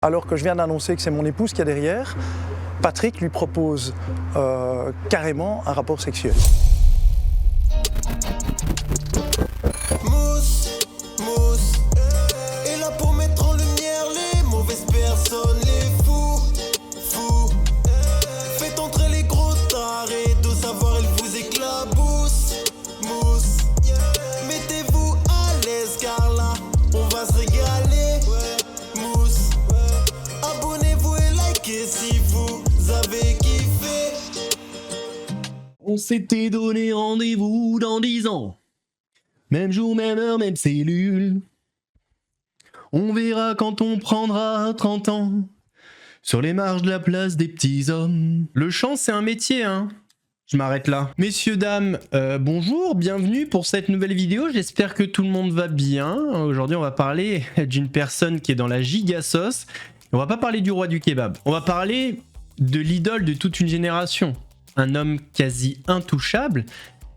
Alors que je viens d'annoncer que c'est mon épouse qui est derrière, Patrick lui propose carrément un rapport sexuel. Mousse, mousse, est là pour mettre en lumière les mauvaises personnes, les fous, fous. Faites entrer les gros tarés, de savoir elle vous éclabousse, mousse. Mettez-vous à l'aise car là, on va se régaler, mousse. Abonnez-vous et likez si vous avez kiffé. On s'était donné rendez-vous dans 10 ans. Même jour, même heure, même cellule. On verra quand on prendra 30 ans. Sur les marges de la place des petits hommes. Le chant, c'est un métier, hein. Je m'arrête là. Messieurs, dames, bonjour, bienvenue pour cette nouvelle vidéo. J'espère que tout le monde va bien. Aujourd'hui, on va parler d'une personne qui est dans la giga sauce. On va pas parler du roi du kebab. On va parler de l'idole de toute une génération. Un homme quasi intouchable,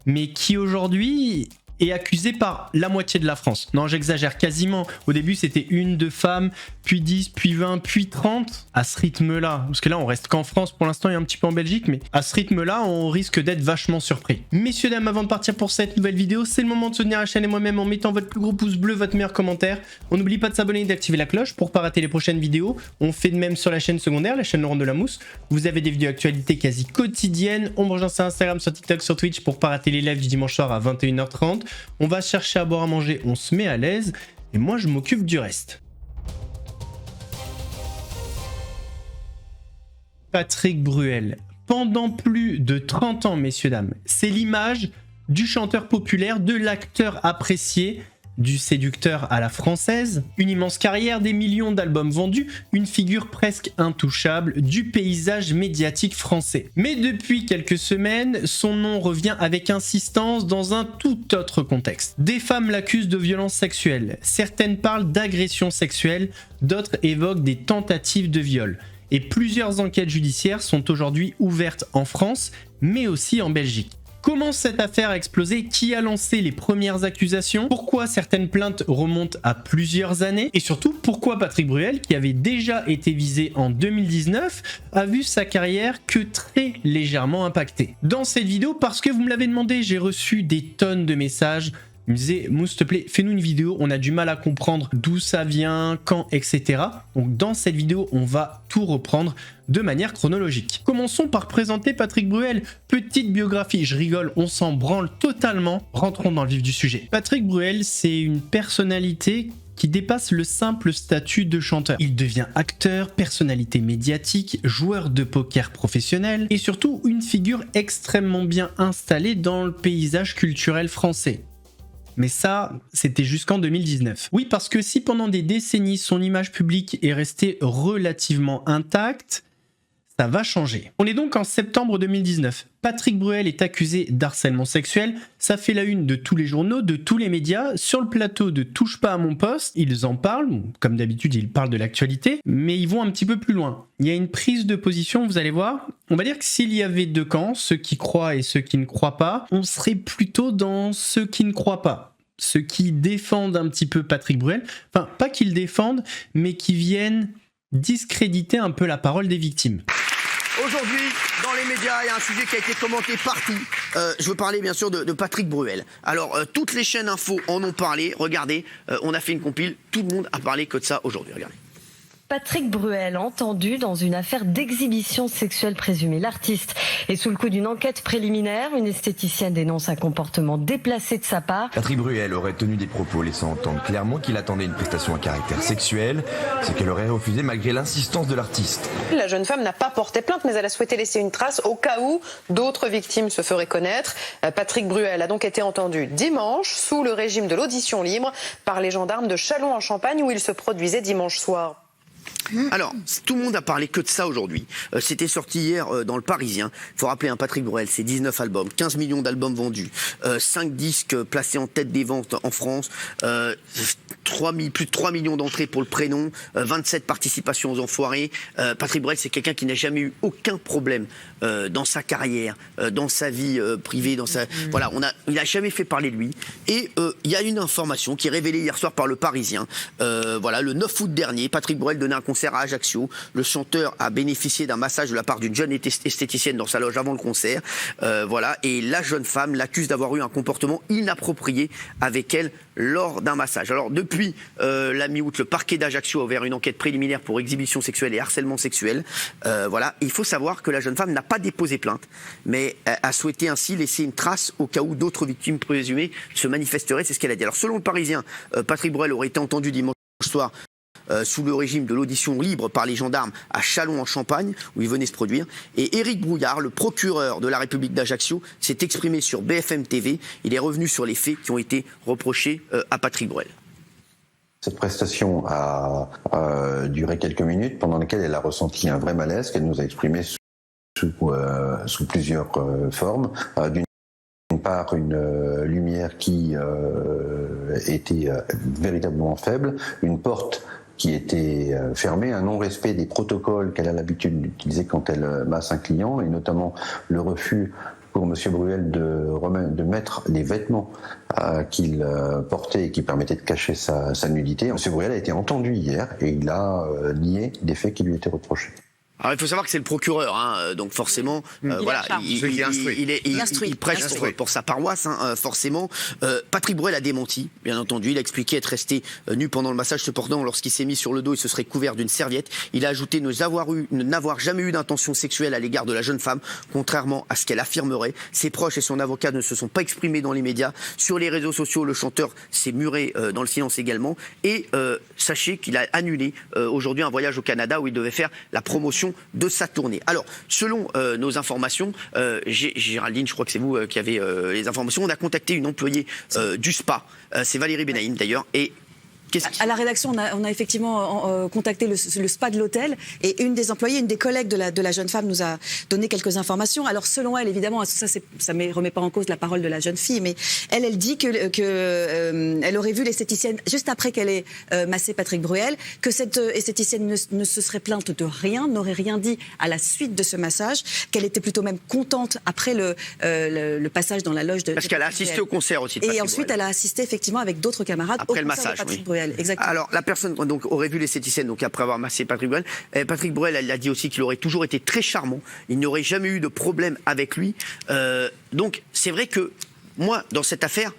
mais qui aujourd'hui est accusé par la moitié de la France. Non, j'exagère quasiment. Au début, c'était 1, 2 femmes, puis 10, puis 20, puis 30. À ce rythme-là, parce que là, on reste qu'en France pour l'instant et un petit peu en Belgique, mais à ce rythme-là, on risque d'être vachement surpris. Messieurs, dames, avant de partir pour cette nouvelle vidéo, c'est le moment de soutenir la chaîne et moi-même en mettant votre plus gros pouce bleu, votre meilleur commentaire. On n'oublie pas de s'abonner et d'activer la cloche pour pas rater les prochaines vidéos. On fait de même sur la chaîne secondaire, la chaîne Laurent de la Mousse. Vous avez des vidéos actualités quasi quotidiennes. On me rejoint sur Instagram, sur TikTok, sur Twitch pour pas rater les lives du dimanche soir à 21h30. On va chercher à boire à manger, on se met à l'aise. Et moi, je m'occupe du reste. Patrick Bruel. Pendant plus de 30 ans, messieurs, dames, c'est l'image du chanteur populaire, de l'acteur apprécié, du séducteur à la française, une immense carrière, des millions d'albums vendus, une figure presque intouchable du paysage médiatique français. Mais depuis quelques semaines, son nom revient avec insistance dans un tout autre contexte. Des femmes l'accusent de violences sexuelles, certaines parlent d'agressions sexuelles, d'autres évoquent des tentatives de viol. Et plusieurs enquêtes judiciaires sont aujourd'hui ouvertes en France, mais aussi en Belgique. Comment cette affaire a explosé? Qui a lancé les premières accusations? Pourquoi certaines plaintes remontent à plusieurs années? Et surtout, pourquoi Patrick Bruel, qui avait déjà été visé en 2019, a vu sa carrière que très légèrement impactée? Dans cette vidéo, parce que vous me l'avez demandé, j'ai reçu des tonnes de messages. Il me disait, Mousse, s'il te plaît, fais-nous une vidéo, on a du mal à comprendre d'où ça vient, quand, etc. Donc dans cette vidéo, on va tout reprendre de manière chronologique. Commençons par présenter Patrick Bruel. Petite biographie, je rigole, on s'en branle totalement. Rentrons dans le vif du sujet. Patrick Bruel, c'est une personnalité qui dépasse le simple statut de chanteur. Il devient acteur, personnalité médiatique, joueur de poker professionnel et surtout une figure extrêmement bien installée dans le paysage culturel français. Mais ça, c'était jusqu'en 2019. Oui, parce que si pendant des décennies, son image publique est restée relativement intacte, ça va changer. On est donc en septembre 2019. Patrick Bruel est accusé d'harcèlement sexuel. Ça fait la une de tous les journaux, de tous les médias. Sur le plateau de Touche pas à mon poste, ils en parlent. Comme d'habitude, ils parlent de l'actualité, mais ils vont un petit peu plus loin. Il y a une prise de position, vous allez voir. On va dire que s'il y avait deux camps, ceux qui croient et ceux qui ne croient pas, on serait plutôt dans ceux qui ne croient pas. Ceux qui défendent un petit peu Patrick Bruel. Enfin, pas qu'ils défendent, mais qui viennent discréditer un peu la parole des victimes. Aujourd'hui, dans les médias, il y a un sujet qui a été commenté partout. Je veux parler bien sûr de Patrick Bruel. Alors, toutes les chaînes info en ont parlé. Regardez, on a fait une compile. Tout le monde a parlé que de ça aujourd'hui. Regardez. Patrick Bruel entendu dans une affaire d'exhibition sexuelle présumée. L'artiste est sous le coup d'une enquête préliminaire. Une esthéticienne dénonce un comportement déplacé de sa part. Patrick Bruel aurait tenu des propos laissant entendre clairement qu'il attendait une prestation à caractère sexuel, ce qu'elle aurait refusé malgré l'insistance de l'artiste. La jeune femme n'a pas porté plainte, mais elle a souhaité laisser une trace au cas où d'autres victimes se feraient connaître. Patrick Bruel a donc été entendu dimanche sous le régime de l'audition libre par les gendarmes de Châlons-en-Champagne où il se produisait dimanche soir. Alors, tout le monde a parlé que de ça aujourd'hui. C'était sorti hier dans le Parisien. Il faut rappeler, Patrick Bruel, c'est 19 albums, 15 millions d'albums vendus, 5 disques placés en tête des ventes en France, plus de 3 millions d'entrées pour le prénom, 27 participations aux Enfoirés. Patrick Bruel, c'est quelqu'un qui n'a jamais eu aucun problème dans sa carrière, dans sa vie privée, voilà, il n'a jamais fait parler de lui. Et il y a une information qui est révélée hier soir par le Parisien. Voilà, le 9 août dernier, Patrick Bruel donnait un concert concert à Ajaccio. Le chanteur a bénéficié d'un massage de la part d'une jeune esthéticienne dans sa loge avant le concert. Voilà. Et la jeune femme l'accuse d'avoir eu un comportement inapproprié avec elle lors d'un massage. Alors depuis la mi-août, le parquet d'Ajaccio a ouvert une enquête préliminaire pour exhibition sexuelle et harcèlement sexuel. Voilà. Il faut savoir que la jeune femme n'a pas déposé plainte, mais a souhaité ainsi laisser une trace au cas où d'autres victimes présumées se manifesteraient. C'est ce qu'elle a dit. Alors selon le Parisien, Patrick Bruel aurait été entendu dimanche soir sous le régime de l'audition libre par les gendarmes à Châlons en Champagne, où il venait se produire. Et Éric Brouillard, le procureur de la République d'Ajaccio, s'est exprimé sur BFM TV. Il est revenu sur les faits qui ont été reprochés à Patrick Bruel. Cette prestation a duré quelques minutes, pendant lesquelles elle a ressenti un vrai malaise qu'elle nous a exprimé sous plusieurs formes. D'une part, une lumière qui était véritablement faible, une porte qui était fermée, un non-respect des protocoles qu'elle a l'habitude d'utiliser quand elle masse un client, et notamment le refus pour M. Bruel de mettre les vêtements qu'il portait et qui permettaient de cacher sa nudité. M. Bruel a été entendu hier et il a nié les faits qui lui étaient reprochés. Alors il faut savoir que c'est le procureur, hein, donc forcément, voilà, il prêche pour sa paroisse, hein, forcément. Patrick Bruel a démenti, bien entendu. Il a expliqué être resté nu pendant le massage. Cependant, lorsqu'il s'est mis sur le dos, il se serait couvert d'une serviette. Il a ajouté n'avoir jamais eu d'intention sexuelle à l'égard de la jeune femme, contrairement à ce qu'elle affirmerait. Ses proches et son avocat ne se sont pas exprimés dans les médias. Sur les réseaux sociaux, le chanteur s'est muré dans le silence également. Et sachez qu'il a annulé aujourd'hui un voyage au Canada où il devait faire la promotion de sa tournée. Alors, selon nos informations, Géraldine, je crois que c'est vous qui avez les informations, on a contacté une employée du spa, c'est Valérie Benaïm d'ailleurs, et à la rédaction, on a effectivement contacté le spa de l'hôtel, et une des employées, une des collègues de la jeune femme nous a donné quelques informations. Alors selon elle, évidemment, ça ne remet pas en cause la parole de la jeune fille, mais elle dit elle aurait vu l'esthéticienne juste après qu'elle ait massé Patrick Bruel, que cette esthéticienne ne se serait plainte de rien, n'aurait rien dit à la suite de ce massage, qu'elle était plutôt même contente après le passage dans la loge de... Parce qu'elle a assisté au concert aussi de Patrick Et ensuite, Bruel. elle a assisté effectivement avec d'autres camarades après au le concert massage, de Patrick oui. Bruel. Exactement. Alors, la personne donc, aurait vu l'esthéticienne donc, après avoir massé Patrick Bruel. Patrick Bruel, elle a dit aussi qu'il aurait toujours été très charmant. Il n'aurait jamais eu de problème avec lui. Donc, c'est vrai que moi, dans cette affaire,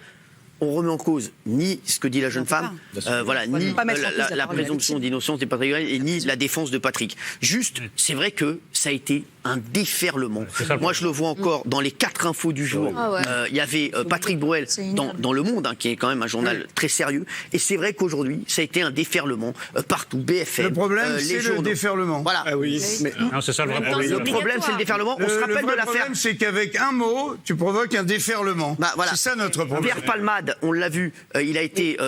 on remet en cause ni ce que dit la jeune femme, voilà, ni la présomption d'innocence de Patrick Bruel, et ni la défense de Patrick. Juste, c'est vrai que ça a été un déferlement. Moi, je le vois encore dans les 4 infos du jour. Il y avait Patrick Bruel dans Le Monde, hein, qui est quand même un journal très sérieux. Et c'est vrai qu'aujourd'hui, ça a été un déferlement partout. BFM. Le problème, c'est le déferlement. Voilà. Ah oui. Non, c'est ça le vrai problème. Le problème, c'est le déferlement. On se rappelle de l'affaire. Le problème, c'est qu'avec un mot, tu provoques un déferlement. Voilà. C'est ça notre problème. Pierre Palmade, on l'a vu, il a été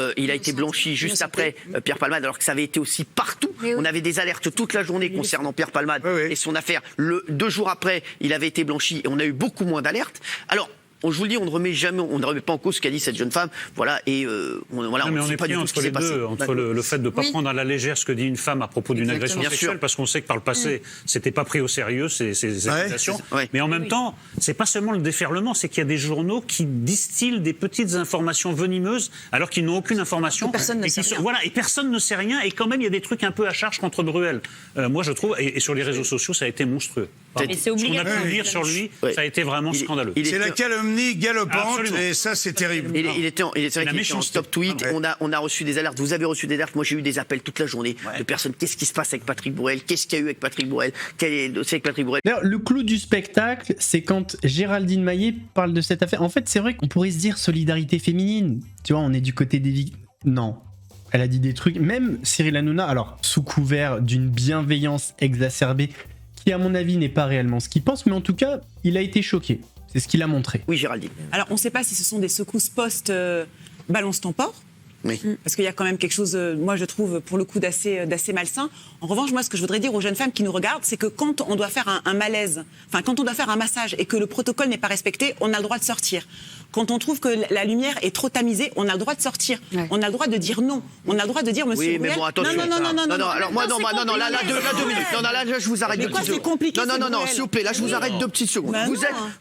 blanchi juste après Pierre Palmade, alors que ça avait été aussi partout. On avait des alertes toute la journée concernant Pierre Palmade et son affaire. 2 jours après, il avait été blanchi et on a eu beaucoup moins d'alertes. Alors, je vous le dis, on ne remet pas en cause ce qu'a dit cette jeune femme. Voilà, et on ne sait pas du tout ce qui s'est passé. Entre le fait de ne pas prendre à la légère ce que dit une femme à propos d'une agression sexuelle, parce qu'on sait que par le passé, c'était pas pris au sérieux ces accusations. Mais en même temps, c'est pas seulement le déferlement, c'est qu'il y a des journaux qui distillent des petites informations venimeuses alors qu'ils n'ont aucune information. Personne ne sait rien. Voilà, et personne ne sait rien. Et quand même, il y a des trucs un peu à charge contre Bruel. Moi, je trouve, et sur les réseaux sociaux, ça a été monstrueux. Ce qu'on a pu lire sur lui, ça a été vraiment scandaleux. C'est la calomnie galopante. Absolument. Et ça, c'est terrible. Il était en stop tweet. On a reçu des alertes. Vous avez reçu des alertes. Moi, j'ai eu des appels toute la journée de personnes. Qu'est-ce qui se passe avec Patrick Bruel? Qu'est-ce qu'il y a eu avec Patrick Bruel? Quel est le dossier avec Patrick Bruel? D'ailleurs, le clou du spectacle, c'est quand Géraldine Maillet parle de cette affaire. En fait, c'est vrai qu'on pourrait se dire solidarité féminine. Tu vois, on est du côté des victimes. Non. Elle a dit des trucs. Même Cyril Hanouna, alors, sous couvert d'une bienveillance exacerbée, qui, à mon avis, n'est pas réellement ce qu'il pense, mais en tout cas, il a été choqué. C'est ce qu'il a montré. Oui, Géraldine. Alors, on ne sait pas si ce sont des secousses post-balance ton porc. Oui. Parce qu'il y a quand même quelque chose, moi je trouve, pour le coup, d'assez malsain. En revanche, moi, ce que je voudrais dire aux jeunes femmes qui nous regardent, c'est que quand on doit faire un malaise, enfin, quand on doit faire un massage et que le protocole n'est pas respecté, on a le droit de sortir. quand on trouve que la lumière est trop tamisée, on a le droit de sortir. Ouais. On a le droit de dire non. On a le droit de dire, monsieur Bruel... Oui, mais bon, attention. Non, alors moi, non, là, 2 minutes. Non, là, je vous arrête 2 petites secondes. Non, s'il vous plaît, là, je vous arrête 2 petites secondes.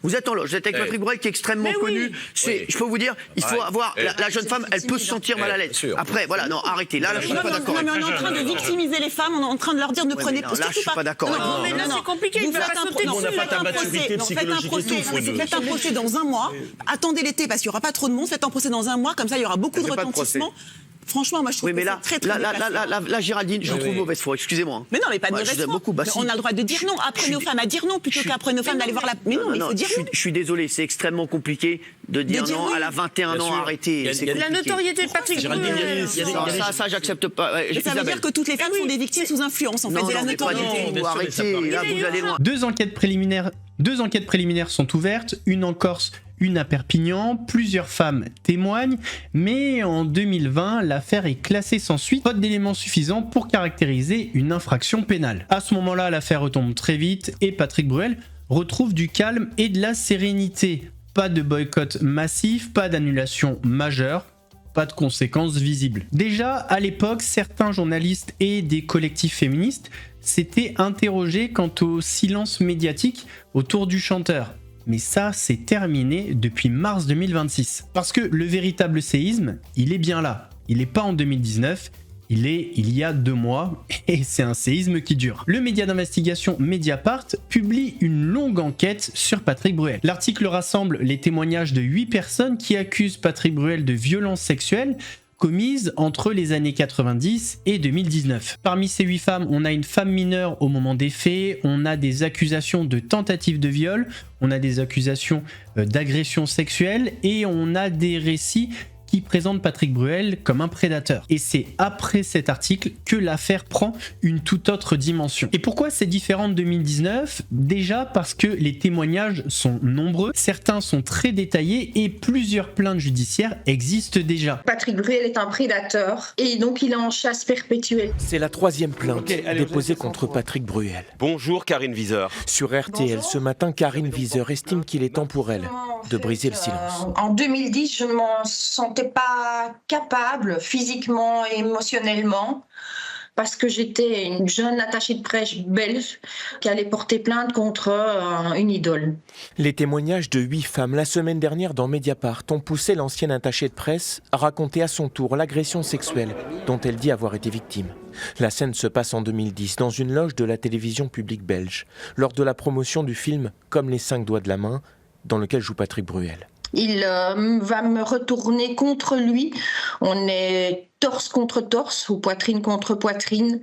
Vous êtes en loge, vous êtes avec Patrick Bruel qui est extrêmement connu. Je peux vous dire, il faut avoir... La jeune femme, elle peut se sentir mal à l'aise. Après, voilà, non, arrêtez. Là, je suis pas d'accord. Non, mais on est en train de victimiser les femmes, on est en train de leur dire ne prenez pas... Là, je suis pas d'accord. Non, mais là, c'est compliqué, il ne peut pas sauter dessus. On n'a pas ta maturité psychologique et tout. Faites un procès dans un mois, attendez l'été parce qu'il n'y aura pas trop de monde, faites un procès dans un mois, comme ça il y aura beaucoup de retentissement. Franchement, moi je trouve que c'est très là, Géraldine, je trouve mauvaise foi, excusez-moi. Mais non, mais pas de mauvaise foi. On a le droit de dire non. Apprenez aux femmes à dire non plutôt qu'apprenez aux femmes d'aller voir la. Mais non, mais il faut dire non. Je suis désolé, c'est extrêmement compliqué de dire non à la 21 ans, arrêtez. La notoriété de Patrick Bruel. Ça, j'accepte pas. Ça veut dire que toutes les femmes sont des victimes sous influence, en fait. C'est la notoriété. Arrêtez, là, vous allez loin. 2 enquêtes préliminaires sont ouvertes, une en Corse, une à Perpignan, plusieurs femmes témoignent, mais en 2020, l'affaire est classée sans suite, faute d'éléments suffisants pour caractériser une infraction pénale. À ce moment-là, l'affaire retombe très vite et Patrick Bruel retrouve du calme et de la sérénité. Pas de boycott massif, pas d'annulation majeure, pas de conséquences visibles. Déjà, à l'époque, certains journalistes et des collectifs féministes s'étaient interrogés quant au silence médiatique autour du chanteur. Mais ça, c'est terminé depuis mars 2026. Parce que le véritable séisme, il est bien là. Il n'est pas en 2019, il y a 2 mois, et c'est un séisme qui dure. Le média d'investigation Mediapart publie une longue enquête sur Patrick Bruel. L'article rassemble les témoignages de 8 personnes qui accusent Patrick Bruel de violences sexuelles commises entre les années 90 et 2019. Parmi ces 8 femmes, on a une femme mineure au moment des faits, on a des accusations de tentative de viol, on a des accusations d'agression sexuelle et on a des récits qui présente Patrick Bruel comme un prédateur. Et c'est après cet article que l'affaire prend une toute autre dimension. Et pourquoi c'est différent de 2019 ? Déjà parce que les témoignages sont nombreux, certains sont très détaillés et plusieurs plaintes judiciaires existent déjà. Patrick Bruel est un prédateur et donc il est en chasse perpétuelle. C'est la 3e plainte déposée contre Patrick Bruel. Bonjour Karine Wieser. Sur RTL ce matin, Karine Wieser estime qu'il est temps pour elle de briser le silence. En 2010, je ne m'en sentais pas capable physiquement et émotionnellement parce que j'étais une jeune attachée de presse belge qui allait porter plainte contre une idole. Les témoignages de 8 femmes la semaine dernière dans Mediapart ont poussé l'ancienne attachée de presse à raconter à son tour l'agression sexuelle dont elle dit avoir été victime. La scène se passe en 2010 dans une loge de la télévision publique belge, lors de la promotion du film Comme les 5 doigts de la main, dans lequel joue Patrick Bruel. Il va me retourner contre lui. On est torse contre torse ou poitrine contre poitrine.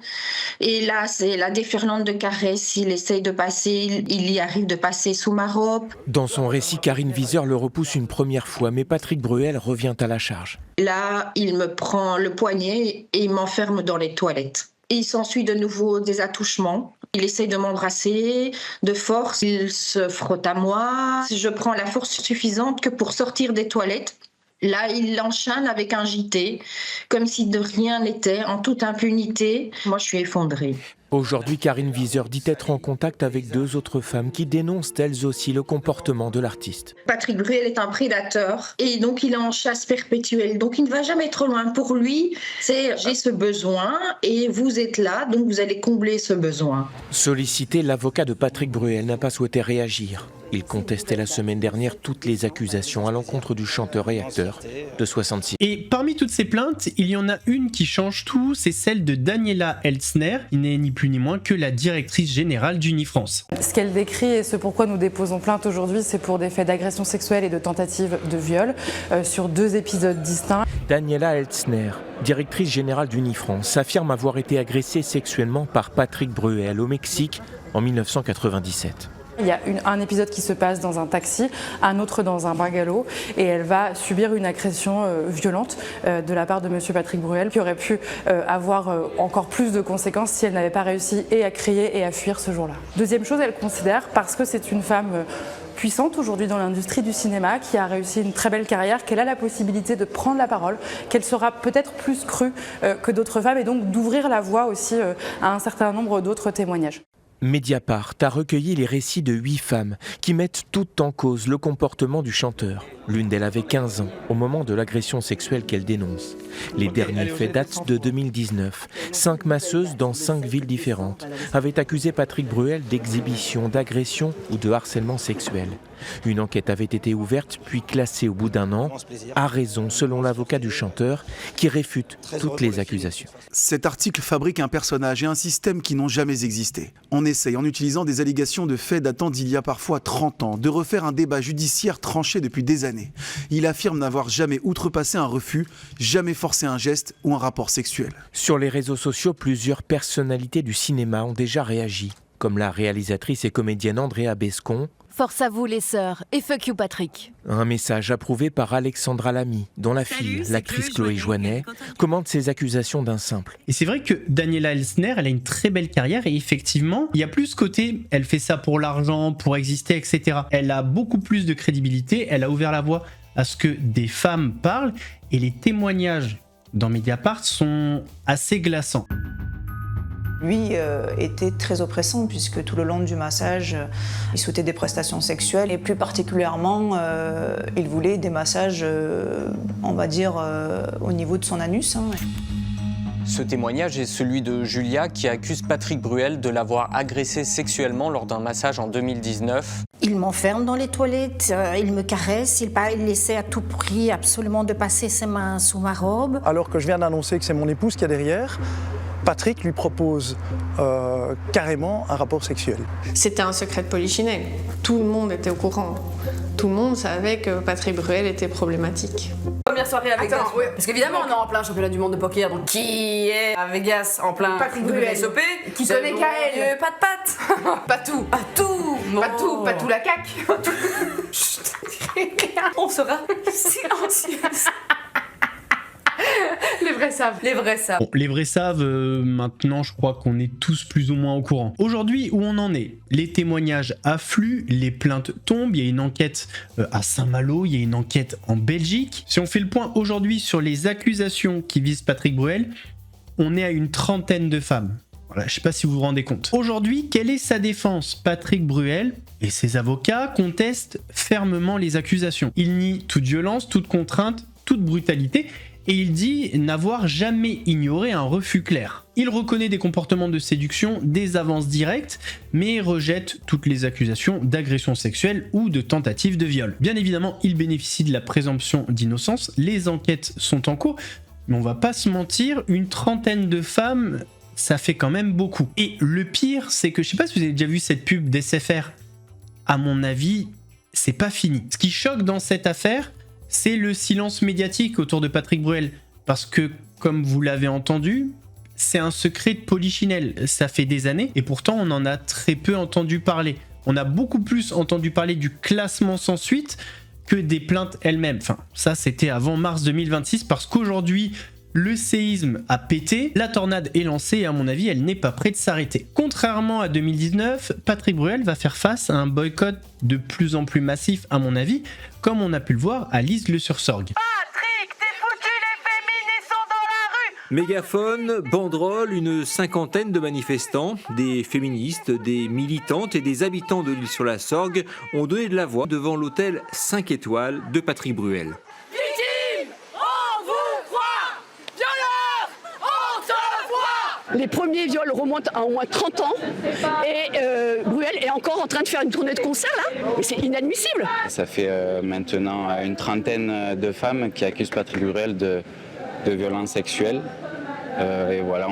Et là, c'est la déferlante de caresses. Il essaye de passer, il y arrive de passer sous ma robe. Dans son récit, Karine Wieser le repousse une première fois, mais Patrick Bruel revient à la charge. Là, il me prend le poignet et il m'enferme dans les toilettes. Et il s'ensuit de nouveau des attouchements. Il essaye de m'embrasser de force, il se frotte à moi. Je prends la force suffisante que pour sortir des toilettes. Là, il l'enchaîne avec un JT, comme si de rien n'était, en toute impunité. Moi, je suis effondrée. Aujourd'hui, Karine Wieser dit être en contact avec 2 autres femmes qui dénoncent elles aussi le comportement de l'artiste. Patrick Bruel est un prédateur et donc il est en chasse perpétuelle. Donc il ne va jamais trop loin. Pour lui, c'est j'ai ce besoin et vous êtes là, donc vous allez combler ce besoin. Sollicité, l'avocat de Patrick Bruel n'a pas souhaité réagir. Il contestait la semaine dernière toutes les accusations à l'encontre du chanteur et acteur de 66. Et parmi toutes ces plaintes, il y en a une qui change tout, c'est celle de Daniela Eltzner, qui n'est ni plus ni moins que la directrice générale d'Unifrance. Ce qu'elle décrit et ce pourquoi nous déposons plainte aujourd'hui, c'est pour des faits d'agression sexuelle et de tentative de viol sur 2 épisodes distincts. Daniela Eltzner, directrice générale d'Unifrance, affirme avoir été agressée sexuellement par Patrick Bruel au Mexique en 1997. Il y a un épisode qui se passe dans un taxi, un autre dans un bungalow, et elle va subir une agression violente de la part de monsieur Patrick Bruel, qui aurait pu avoir encore plus de conséquences si elle n'avait pas réussi et à crier et à fuir ce jour-là. Deuxième chose, elle considère, parce que c'est une femme puissante aujourd'hui dans l'industrie du cinéma, qui a réussi une très belle carrière, qu'elle a la possibilité de prendre la parole, qu'elle sera peut-être plus crue que d'autres femmes, et donc d'ouvrir la voie aussi à un certain nombre d'autres témoignages. Mediapart a recueilli les récits de 8 femmes qui mettent toutes en cause le comportement du chanteur. L'une d'elles avait 15 ans au moment de l'agression sexuelle qu'elle dénonce. Les derniers faits datent de 2019. 5 masseuses dans 5 villes différentes avaient accusé Patrick Bruel d'exhibition, d'agression ou de harcèlement sexuel. Une enquête avait été ouverte puis classée au bout d'1 an, à raison, selon l'avocat du chanteur, qui réfute toutes les accusations. Cet article fabrique un personnage et un système qui n'ont jamais existé. On essaye, en utilisant des allégations de faits datant d'il y a parfois 30 ans, de refaire un débat judiciaire tranché depuis des années. Il affirme n'avoir jamais outrepassé un refus, jamais forcé un geste ou un rapport sexuel. Sur les réseaux sociaux, plusieurs personnalités du cinéma ont déjà réagi, comme la réalisatrice et comédienne Andrea Bescon. Force à vous les sœurs et fuck you Patrick. Un message approuvé par Alexandra Lamy, dont la fille, l'actrice Chloé Joannet, commente ces accusations d'un simple. Et c'est vrai que Daniela Elsner, elle a une très belle carrière et effectivement, il y a plus ce côté, elle fait ça pour l'argent, pour exister, etc. Elle a beaucoup plus de crédibilité, elle a ouvert la voie à ce que des femmes parlent et les témoignages dans Mediapart sont assez glaçants. Lui était très oppressant puisque tout le long du massage, il souhaitait des prestations sexuelles et plus particulièrement, il voulait des massages, on va dire, au niveau de son anus. Ce témoignage est celui de Julia qui accuse Patrick Bruel de l'avoir agressé sexuellement lors d'un massage en 2019. Il m'enferme dans les toilettes, il me caresse, il essaie à tout prix absolument de passer ses mains sous ma robe. Alors que je viens d'annoncer que c'est mon épouse qui est derrière, Patrick lui propose carrément un rapport sexuel. C'était un secret de polichinelle. Tout le monde était au courant. Tout le monde savait que Patrick Bruel était problématique. Première soirée à Vegas. Ouais. Parce qu'évidemment, on est en plein championnat du monde de poker. Donc, qui est à Vegas en plein Patrick Bruel WSOP? Qui connaît Kael? Pas de patte. Pas tout. Pas tout. Non. Pas tout la caque. Chut. On sera silencieuse. Les vrais savent. Les vrais savent. Bon, les vrais savent, maintenant je crois qu'on est tous plus ou moins au courant. Aujourd'hui, où on en est? Les témoignages affluent, les plaintes tombent, il y a une enquête à Saint-Malo, il y a une enquête en Belgique. Si on fait le point aujourd'hui sur les accusations qui visent Patrick Bruel, on est à une 30aine de femmes. Voilà, je ne sais pas si vous vous rendez compte. Aujourd'hui, quelle est sa défense? Patrick Bruel et ses avocats contestent fermement les accusations. Il nie toute violence, toute contrainte, toute brutalité. Et il dit n'avoir jamais ignoré un refus clair. Il reconnaît des comportements de séduction, des avances directes, mais rejette toutes les accusations d'agression sexuelle ou de tentative de viol. Bien évidemment, il bénéficie de la présomption d'innocence, les enquêtes sont en cours, mais on va pas se mentir, une 30aine de femmes, ça fait quand même beaucoup. Et le pire, c'est que je sais pas si vous avez déjà vu cette pub d'SFR, à mon avis, c'est pas fini. Ce qui choque dans cette affaire, c'est le silence médiatique autour de Patrick Bruel. Parce que, comme vous l'avez entendu, c'est un secret de polichinelle. Ça fait des années, et pourtant on en a très peu entendu parler. On a beaucoup plus entendu parler du classement sans suite que des plaintes elles-mêmes. Enfin, ça c'était avant mars 2026, parce qu'aujourd'hui, le séisme a pété, la tornade est lancée et à mon avis, elle n'est pas prête de s'arrêter. Contrairement à 2019, Patrick Bruel va faire face à un boycott de plus en plus massif à mon avis, comme on a pu le voir à Lise-le-sur-Sorgue. Patrick, t'es foutu, les féministes sont dans la rue. Mégaphone, banderole, une 50aine de manifestants, des féministes, des militantes et des habitants de l'Île-sur-la-Sorgue ont donné de la voix devant l'hôtel 5 étoiles de Patrick Bruel. Les premiers viols remontent à au moins 30 ans et Bruel est encore en train de faire une tournée de concert là, mais c'est inadmissible. Ça fait maintenant une 30aine de femmes qui accusent Patrick Bruel de violences sexuelles. Et voilà,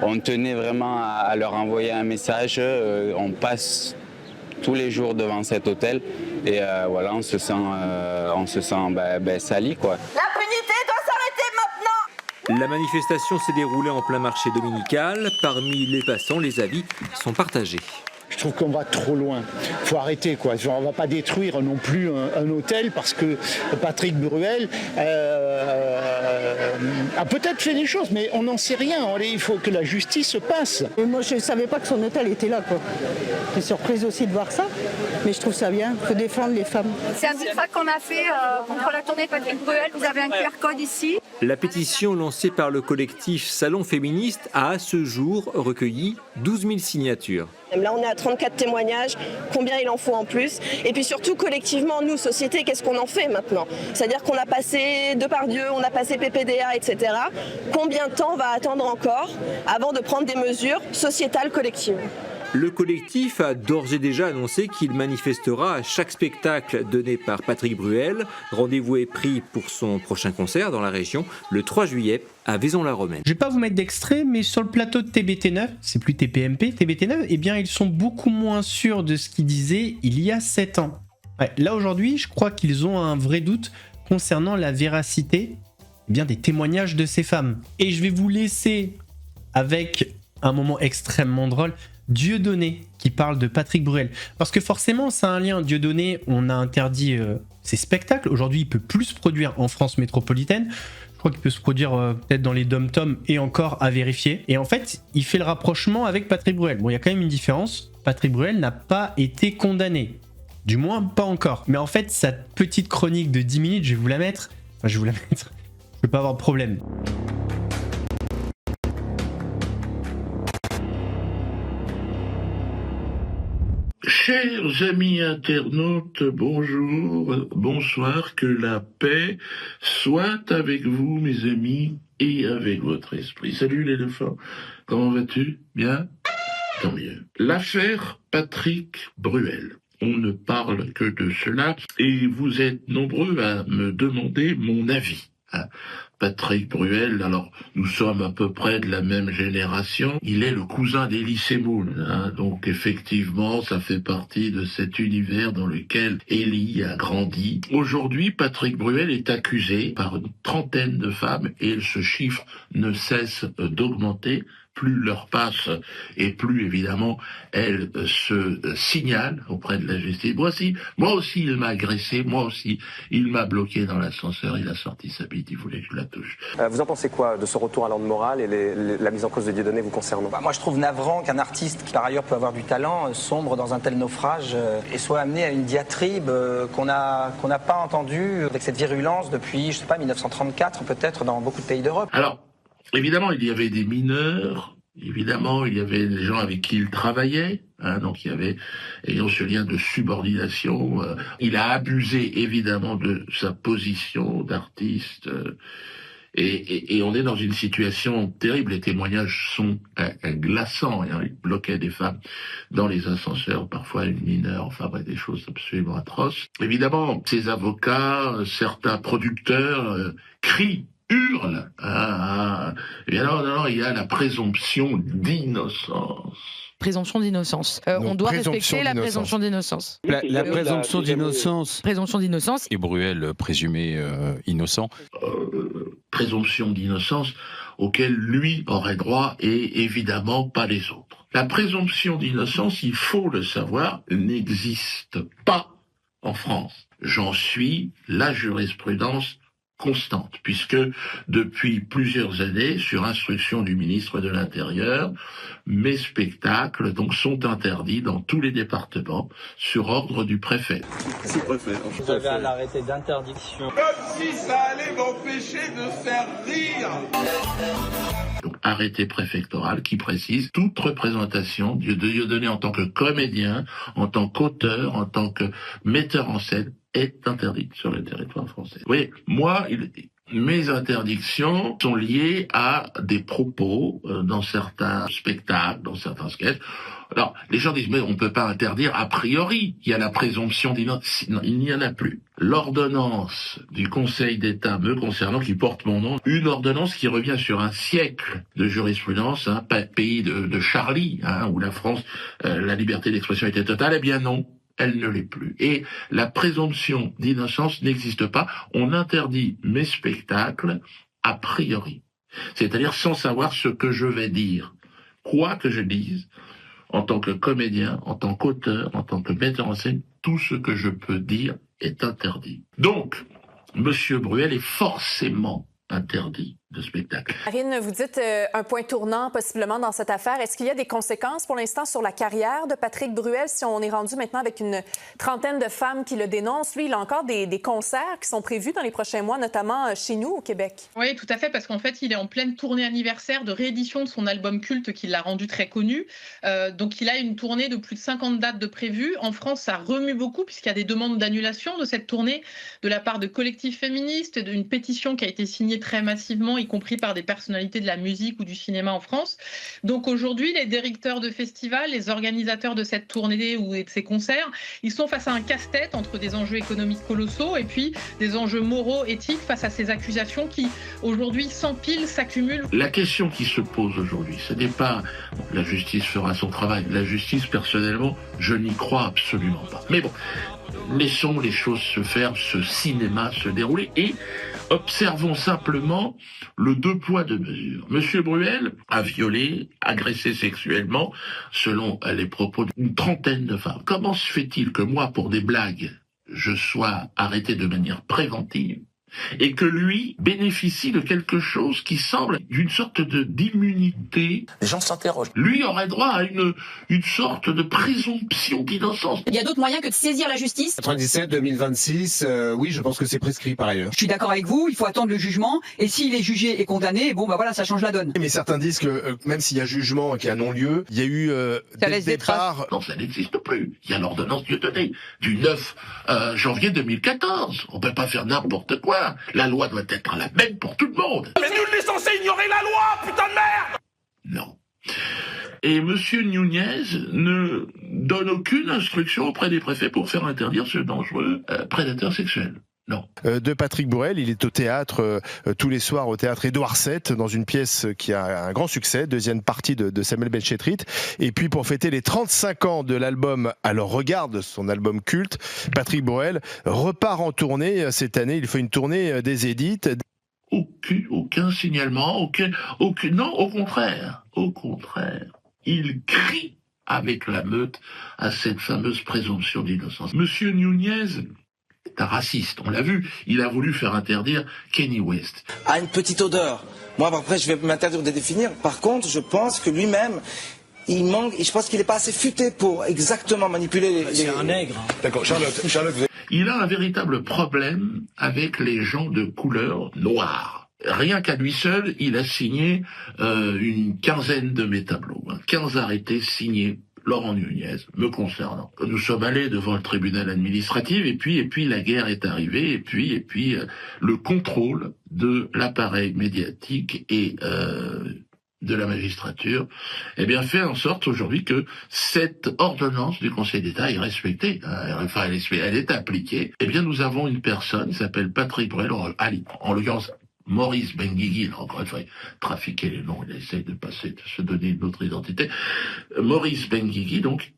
on tenait vraiment à leur envoyer un message. On passe tous les jours devant cet hôtel et voilà, on se sent sali quoi. L'impunité doit s'arrêter maintenant. La manifestation s'est déroulée en plein marché dominical. Parmi les passants, les avis sont partagés. Je trouve qu'on va trop loin. Il faut arrêter, quoi. On ne va pas détruire non plus un hôtel parce que Patrick Bruel a peut-être fait des choses, mais on n'en sait rien. Il faut que la justice se passe. Et moi, je ne savais pas que son hôtel était là, quoi. J'étais surprise aussi de voir ça, mais je trouve ça bien. Il faut défendre les femmes. C'est un petit tract qu'on a fait contre la tournée Patrick Bruel. Vous avez un QR code ici. La pétition lancée par le collectif Salon Féministe a à ce jour recueilli 12 000 signatures. Là, on est à 34 témoignages. Combien il en faut en plus? Et puis surtout, collectivement, nous, société, qu'est-ce qu'on en fait maintenant? C'est-à-dire qu'on a passé Depardieu, on a passé PPDA, etc. Combien de temps on va attendre encore avant de prendre des mesures sociétales collectives? Le collectif a d'ores et déjà annoncé qu'il manifestera à chaque spectacle donné par Patrick Bruel. Rendez-vous est pris pour son prochain concert dans la région le 3 juillet à Vaison-la-Romaine. Je vais pas vous mettre d'extrait, mais sur le plateau de TBT9, c'est plus TPMP, TBT9, eh bien ils sont beaucoup moins sûrs de ce qu'ils disaient il y a 7 ans. Ouais, là aujourd'hui, je crois qu'ils ont un vrai doute concernant la véracité bien des témoignages de ces femmes. Et je vais vous laisser avec un moment extrêmement drôle. Dieudonné qui parle de Patrick Bruel. Parce que forcément, ça a un lien. Dieudonné, on a interdit ses spectacles. Aujourd'hui, il peut plus se produire en France métropolitaine. Je crois qu'il peut se produire peut-être dans les dom-toms et encore à vérifier. Et en fait, il fait le rapprochement avec Patrick Bruel. Bon, il y a quand même une différence. Patrick Bruel n'a pas été condamné. Du moins, pas encore. Mais en fait, sa petite chronique de 10 minutes, je vais vous la mettre. Enfin, je vais vous la mettre. Je vais pas avoir de problème. Chers amis internautes, bonjour, bonsoir, que la paix soit avec vous, mes amis, et avec votre esprit. Salut l'éléphant, comment vas-tu? Bien? Tant mieux. L'affaire Patrick Bruel. On ne parle que de cela, et vous êtes nombreux à me demander mon avis. Patrick Bruel, alors nous sommes à peu près de la même génération, il est le cousin d'Elie Semoun, donc effectivement ça fait partie de cet univers dans lequel Elie a grandi. Aujourd'hui, Patrick Bruel est accusé par une trentaine de femmes et ce chiffre ne cesse d'augmenter. Plus l'heure passe et plus évidemment elle se signale auprès de la justice. Moi aussi il m'a agressé, moi aussi il m'a bloqué dans l'ascenseur, il a sorti sa bite, il voulait que je la touche. Vous en pensez quoi de ce retour à l'ordre moral et la mise en cause de Dieudonné vous concernant? Moi je trouve navrant qu'un artiste qui par ailleurs peut avoir du talent sombre dans un tel naufrage et soit amené à une diatribe qu'on n'a pas entendue avec cette virulence depuis, je sais pas, 1934 peut-être dans beaucoup de pays d'Europe. Alors, évidemment, il y avait des mineurs, évidemment, il y avait des gens avec qui il travaillait, donc il y avait ayant ce lien de subordination. Il a abusé, évidemment, de sa position d'artiste. Et on est dans une situation terrible. Les témoignages sont glaçants. Il bloquait des femmes dans les ascenseurs, parfois une mineure, enfin bref, des choses absolument atroces. Évidemment, ses avocats, certains producteurs crient, hurle. Et alors, non, il y a la présomption d'innocence. Présomption d'innocence. On doit respecter la présomption d'innocence. La présomption d'innocence. Présomption d'innocence. Et Bruel présumé innocent. Présomption d'innocence auquel lui aurait droit et évidemment pas les autres. La présomption d'innocence, il faut le savoir, n'existe pas en France. J'en suis la jurisprudence constante, puisque depuis plusieurs années, sur instruction du ministre de l'Intérieur, mes spectacles donc sont interdits dans tous les départements sur ordre du préfet. Sous-préfet. Vous avez un arrêté d'interdiction. Comme si ça allait m'empêcher de faire rire. Donc arrêté préfectoral qui précise toute représentation de Dieudonné en tant que comédien, en tant qu'auteur, en tant que metteur en scène est interdite sur le territoire français. Oui, moi, mes interdictions sont liées à des propos dans certains spectacles, dans certains sketchs. Alors, les gens disent, mais on ne peut pas interdire a priori. Il y a la présomption d'innocence. Non, il n'y en a plus. L'ordonnance du Conseil d'État me concernant, qui porte mon nom, une ordonnance qui revient sur un siècle de jurisprudence, pays de Charlie, où la France, la liberté d'expression était totale, eh bien non. Elle ne l'est plus. Et la présomption d'innocence n'existe pas. On interdit mes spectacles a priori. C'est-à-dire sans savoir ce que je vais dire. Quoi que je dise, en tant que comédien, en tant qu'auteur, en tant que metteur en scène, tout ce que je peux dire est interdit. Donc, Monsieur Bruel est forcément interdit de spectacle. Marine, vous dites un point tournant possiblement dans cette affaire. Est-ce qu'il y a des conséquences pour l'instant sur la carrière de Patrick Bruel si on est rendu maintenant avec une trentaine de femmes qui le dénoncent? Lui, il a encore des concerts qui sont prévus dans les prochains mois, notamment chez nous au Québec. Oui, tout à fait, parce qu'en fait, il est en pleine tournée anniversaire de réédition de son album culte qui l'a rendu très connu. Donc, il a une tournée de plus de 50 dates de prévues. En France, ça remue beaucoup puisqu'il y a des demandes d'annulation de cette tournée de la part de collectifs féministes et d'une pétition qui a été signée très massivement, y compris par des personnalités de la musique ou du cinéma en France. Donc aujourd'hui, les directeurs de festivals, les organisateurs de cette tournée ou de ces concerts, ils sont face à un casse-tête entre des enjeux économiques colossaux et puis des enjeux moraux, éthiques face à ces accusations qui aujourd'hui s'empilent, s'accumulent. La question qui se pose aujourd'hui, ce n'est pas la justice fera son travail. La justice, personnellement, je n'y crois absolument pas. Mais bon, laissons les choses se faire, ce cinéma se dérouler et observons simplement le 2 poids 2 mesures. Monsieur Bruel a violé, agressé sexuellement, selon les propos d'une trentaine de femmes. Comment se fait-il que moi, pour des blagues, je sois arrêté de manière préventive et que lui bénéficie de quelque chose qui semble d'une sorte d'immunité? Les gens s'interrogent. Lui aurait droit à une sorte de présomption d'innocence. Il y a d'autres moyens que de saisir la justice. 97, 2026, oui, je pense que c'est prescrit par ailleurs. Je suis d'accord avec vous, il faut attendre le jugement, et s'il est jugé et condamné, bon bah voilà, ça change la donne. Mais certains disent que même s'il y a jugement et qu'il y a non-lieu, il y a eu dès le départ... Non, ça n'existe plus. Il y a l'ordonnance Dieudonné du 9 janvier 2014. On peut pas faire n'importe quoi. La loi doit être la même pour tout le monde. Mais nul n'est censé ignorer la loi, putain de merde! Non. Et Monsieur Nunez ne donne aucune instruction auprès des préfets pour faire interdire ce dangereux prédateur sexuel. Non. De Patrick Bruel, il est au théâtre tous les soirs au théâtre Édouard VII dans une pièce qui a un grand succès, deuxième partie de Samuel Benchetrit. Et puis pour fêter les 35 ans de l'album Alors Regarde, son album culte, Patrick Bruel repart en tournée cette année. Il fait une tournée des Édites. Aucun signalement, non, au contraire, il crie avec la meute à cette fameuse présomption d'innocence. Monsieur Nunez est un raciste, on l'a vu, il a voulu faire interdire Kanye West. A une petite odeur. Moi après je vais m'interdire de définir. Par contre je pense que lui-même il manque, et je pense qu'il n'est pas assez futé pour exactement manipuler les... C'est un nègre. D'accord, Charlotte, vous avez... Il a un véritable problème avec les gens de couleur noire. Rien qu'à lui seul, il a signé une quinzaine de mes tableaux, 15 arrêtés signés. Laurent Nunez, me concernant. Nous sommes allés devant le tribunal administratif et puis la guerre est arrivée et puis le contrôle de l'appareil médiatique et de la magistrature, fait en sorte aujourd'hui que cette ordonnance du Conseil d'État est respectée. Enfin, elle est appliquée. Nous avons une personne qui s'appelle Patrick Bruel, en l'occurrence Maurice Benguigui, encore une fois, trafiquer les noms, il essaye de se donner une autre identité. Maurice Benguigui, donc,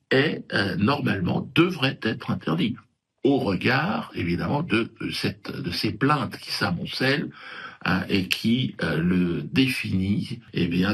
normalement, devrait être interdit. Au regard, évidemment, de ces plaintes qui s'amoncellent, et qui le définit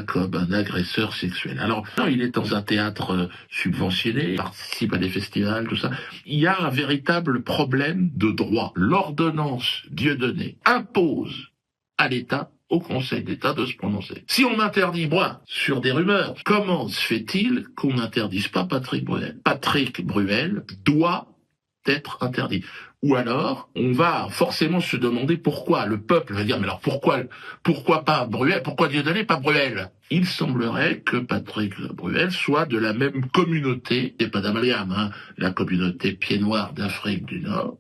comme un agresseur sexuel. Alors, il est dans un théâtre subventionné, il participe à des festivals, tout ça. Il y a un véritable problème de droit. L'ordonnance Dieudonné impose à l'État, au Conseil d'État, de se prononcer. Si on interdit, sur des rumeurs, comment se fait-il qu'on n'interdise pas Patrick Bruel? Patrick Bruel doit être interdit. Ou alors, on va forcément se demander pourquoi. Le peuple va dire, mais alors pourquoi pas Bruel? Pourquoi Dieudonné, pas Bruel? Il semblerait que Patrick Bruel soit de la même communauté, et pas d'amalgame, la communauté pieds noirs d'Afrique du Nord,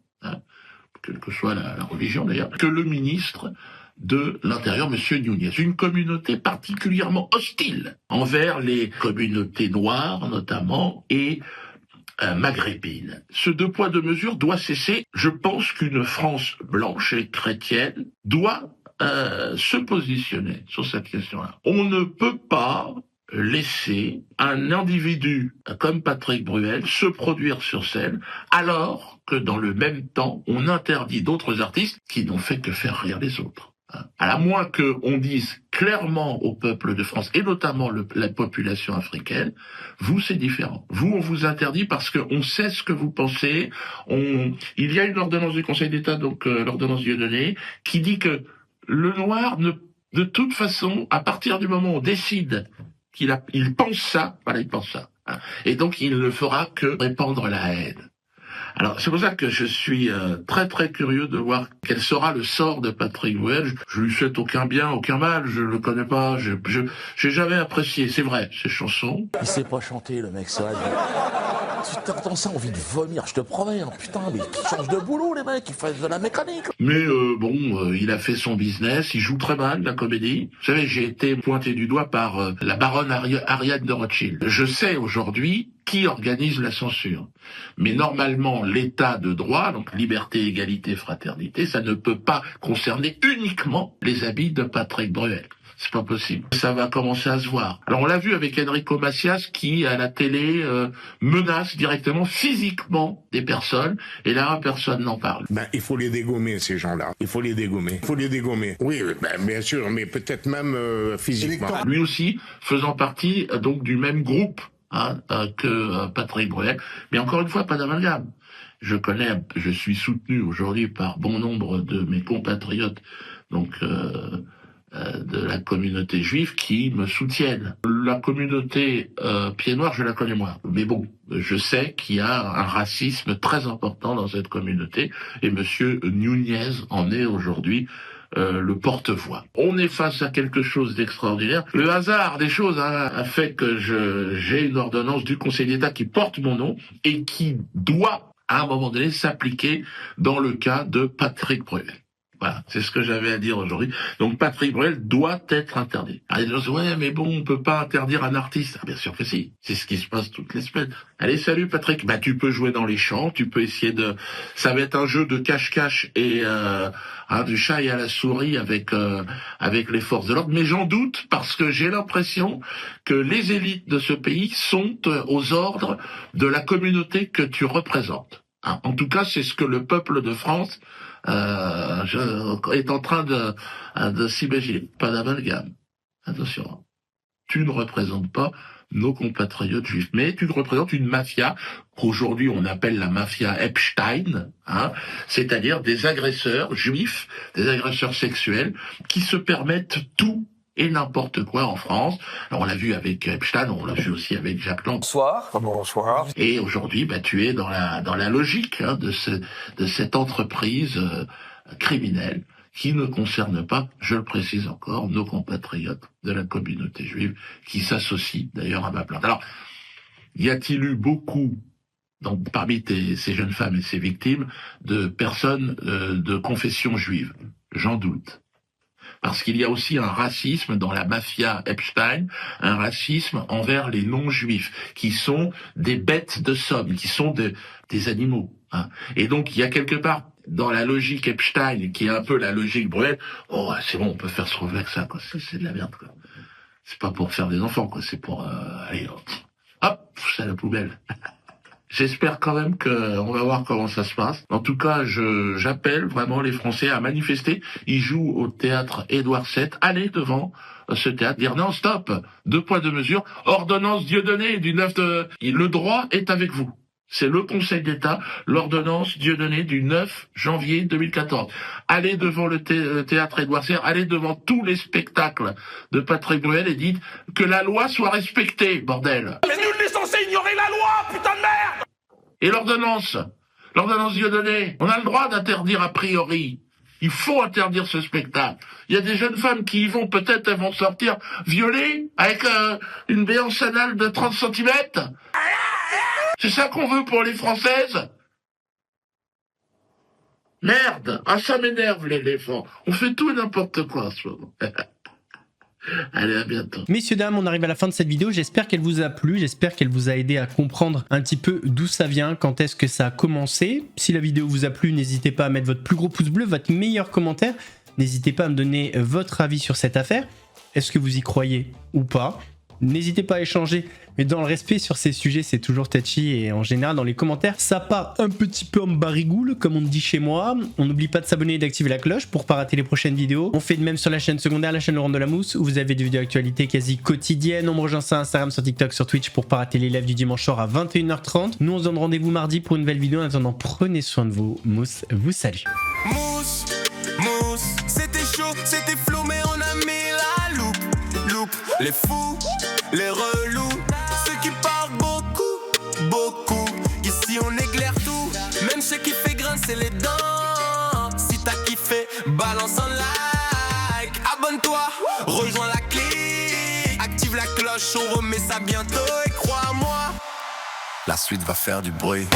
quelle que soit la religion d'ailleurs, que le ministre de l'Intérieur, Monsieur Nunez. Une communauté particulièrement hostile envers les communautés noires, notamment, et maghrébine. Ce 2 poids 2 mesures doit cesser. Je pense qu'une France blanche et chrétienne doit se positionner sur cette question-là. On ne peut pas laisser un individu comme Patrick Bruel se produire sur scène alors que dans le même temps, on interdit d'autres artistes qui n'ont fait que faire rire les autres. À moins qu'on dise clairement au peuple de France, et notamment la population africaine, vous c'est différent. Vous, on vous interdit parce qu'on sait ce que vous pensez. Il y a une ordonnance du Conseil d'État, donc l'ordonnance Dieudonné, qui dit que le noir ne De toute façon, à partir du moment où on décide il pense ça, voilà, il pense ça. Hein. Et donc, il ne fera que répandre la haine. Alors, c'est pour ça que je suis très très curieux de voir quel sera le sort de Patrick Bruel. Je lui souhaite aucun bien, aucun mal, je le connais pas, j'ai jamais apprécié, c'est vrai, ses chansons. Il sait pas chanter, le mec, c'est vrai. Tu entends ça, envie de vomir, je te promets, hein, putain, mais ils changent de boulot, les mecs, ils font de la mécanique. Mais il a fait son business, il joue très mal, la comédie. Vous savez, j'ai été pointé du doigt par la baronne Ariane de Rothschild. Je sais aujourd'hui qui organise la censure. Mais normalement, l'état de droit, donc liberté, égalité, fraternité, ça ne peut pas concerner uniquement les habits de Patrick Bruel. C'est pas possible. Ça va commencer à se voir. Alors on l'a vu avec Enrico Macias qui, à la télé, menace directement, physiquement, des personnes. Et là, personne n'en parle. Il faut les dégommer, ces gens-là. Il faut les dégommer. Il faut les dégommer. Oui, bien sûr, mais peut-être même physiquement. Lui aussi, faisant partie donc du même groupe que Patrick Bruel. Mais encore une fois, pas d'amalgame. Je suis soutenu aujourd'hui par bon nombre de mes compatriotes, donc de la communauté juive qui me soutiennent. La communauté pied noir, je la connais moins. Mais bon, je sais qu'il y a un racisme très important dans cette communauté et monsieur Nunez en est aujourd'hui le porte-voix. On est face à quelque chose d'extraordinaire. Le hasard des choses a fait que j'ai une ordonnance du Conseil d'État qui porte mon nom et qui doit, à un moment donné, s'appliquer dans le cas de Patrick Bruel. Voilà, c'est ce que j'avais à dire aujourd'hui. Donc Patrick Bruel doit être interdit. Alors, les gens disent, ouais, mais bon, on peut pas interdire un artiste. Ah, bien sûr que si. C'est ce qui se passe toutes les semaines. Allez, salut Patrick. Tu peux jouer dans les champs, tu peux essayer de... Ça va être un jeu de cache-cache et du chat et à la souris avec les forces de l'ordre. Mais j'en doute parce que j'ai l'impression que les élites de ce pays sont aux ordres de la communauté que tu représentes. Hein, en tout cas, c'est ce que le peuple de France est en train de s'imaginer. Pas d'amalgame. Attention. Tu ne représentes pas nos compatriotes juifs, mais tu représentes une mafia qu'aujourd'hui on appelle la mafia Epstein, c'est-à-dire des agresseurs juifs, des agresseurs sexuels qui se permettent tout et n'importe quoi en France. Alors on l'a vu avec Epstein, on l'a vu aussi avec Jacques Lang. Bonsoir. Bonsoir. Et aujourd'hui, tu es dans la logique de cette entreprise criminelle qui ne concerne pas, je le précise encore, nos compatriotes de la communauté juive qui s'associent d'ailleurs à ma plainte. Alors, y a-t-il eu beaucoup parmi ces jeunes femmes et ces victimes de personnes de confession juive? J'en doute. Parce qu'il y a aussi un racisme dans la mafia Epstein, un racisme envers les non-juifs, qui sont des bêtes de somme, qui sont des animaux. Hein. Et donc, il y a quelque part, dans la logique Epstein, qui est un peu la logique Bruel, c'est bon, on peut faire ce qu'on veut avec ça, quoi. C'est de la merde, quoi. C'est pas pour faire des enfants, quoi. C'est pour, allez, hop, c'est à la poubelle. J'espère quand même qu'on va voir comment ça se passe. En tout cas, j'appelle vraiment les Français à manifester. Ils jouent au théâtre Édouard VII. Allez devant ce théâtre, dire non, stop, 2 poids 2 mesures. Ordonnance Dieudonné du 9 de... Le droit est avec vous. C'est le Conseil d'État, l'ordonnance Dieudonné du 9 janvier 2014. Allez devant le théâtre Édouard VII, allez devant tous les spectacles de Patrick Bruel et dites que la loi soit respectée, bordel. Mais nul n'est censé ignorer la loi, putain de merde! Et l'ordonnance Dieudonné, on a le droit d'interdire a priori. Il faut interdire ce spectacle. Il y a des jeunes femmes qui y vont, peut-être elles vont sortir violées avec une béance anale de 30 cm. C'est ça qu'on veut pour les Françaises? Merde, ça m'énerve l'éléphant. On fait tout et n'importe quoi en ce moment. Allez, à bientôt. Messieurs, dames, on arrive à la fin de cette vidéo. J'espère qu'elle vous a plu. J'espère qu'elle vous a aidé à comprendre un petit peu d'où ça vient, quand est-ce que ça a commencé. Si la vidéo vous a plu, n'hésitez pas à mettre votre plus gros pouce bleu, votre meilleur commentaire. N'hésitez pas à me donner votre avis sur cette affaire. Est-ce que vous y croyez ou pas? N'hésitez pas à échanger, mais dans le respect sur ces sujets, c'est toujours touchy et en général dans les commentaires, ça part un petit peu en barigoule, comme on dit chez moi. On n'oublie pas de s'abonner et d'activer la cloche pour pas rater les prochaines vidéos. On fait de même sur la chaîne secondaire, la chaîne Laurent de la Mousse, où vous avez des vidéos d'actualité quasi quotidiennes. On me rejoint sur Instagram, sur TikTok, sur Twitch pour pas rater les lives du dimanche soir à 21h30. Nous on se donne rendez-vous mardi pour une nouvelle vidéo. En attendant, prenez soin de vous. Mousse vous salue. Mousse, c'était chaud, c'était flou, mais on a mis Les fous, les relous, ceux qui parlent beaucoup, beaucoup. Ici on éclaire tout, même ceux qui fait grincer les dents. Si t'as kiffé, balance un like. Abonne-toi, rejoins la clique. Active la cloche, on remet ça bientôt. Et crois-moi, la suite va faire du bruit.